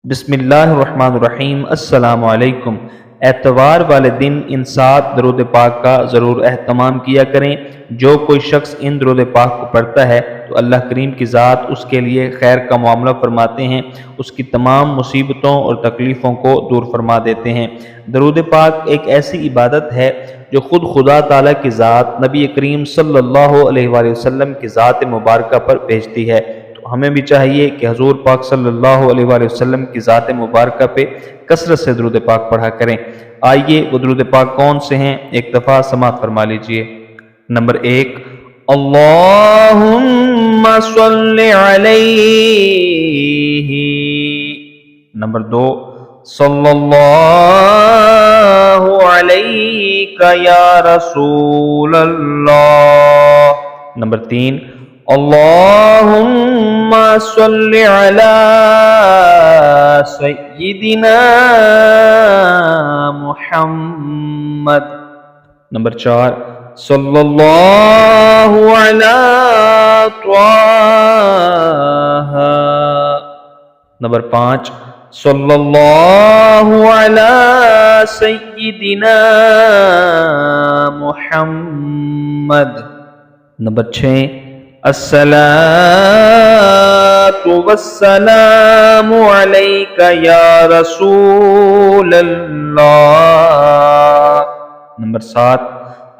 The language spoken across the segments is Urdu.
بسم اللہ الرحمن الرحیم۔ السلام علیکم۔ اتوار والے دن ان 7 درود پاک کا ضرور اہتمام کیا کریں۔ جو کوئی شخص ان درود پاک کو پڑھتا ہے تو اللہ کریم کی ذات اس کے لیے خیر کا معاملہ فرماتے ہیں، اس کی تمام مصیبتوں اور تکلیفوں کو دور فرما دیتے ہیں۔ درود پاک ایک ایسی عبادت ہے جو خود خدا تعالیٰ کی ذات نبی کریم صلی اللہ علیہ وآلہ وسلم کی ذات مبارکہ پر بھیجتی ہے۔ ہمیں بھی چاہیے کہ حضور پاک صلی اللہ علیہ وآلہ وسلم کی ذات مبارکہ پہ کثرت سے درود پاک پڑھا کریں۔ آئیے وہ درود پاک کون سے ہیں ایک دفعہ سماعت فرما لیجئے۔ نمبر 1، اللہم صلی علیہ۔ نمبر 2، صلی اللہ علیہ یا رسول اللہ۔ نمبر 3، اللہم صلی علی سیدنا محمد۔ نمبر 4، صلی اللہ علی طہ۔ نمبر 5، صلی اللہ علی سیدنا محمد۔ نمبر 6، الصلاۃ والسلام علیک یا رسول اللہ۔ نمبر 7،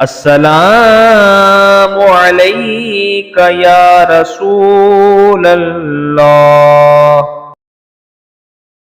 السلام علیک یا رسول اللہ۔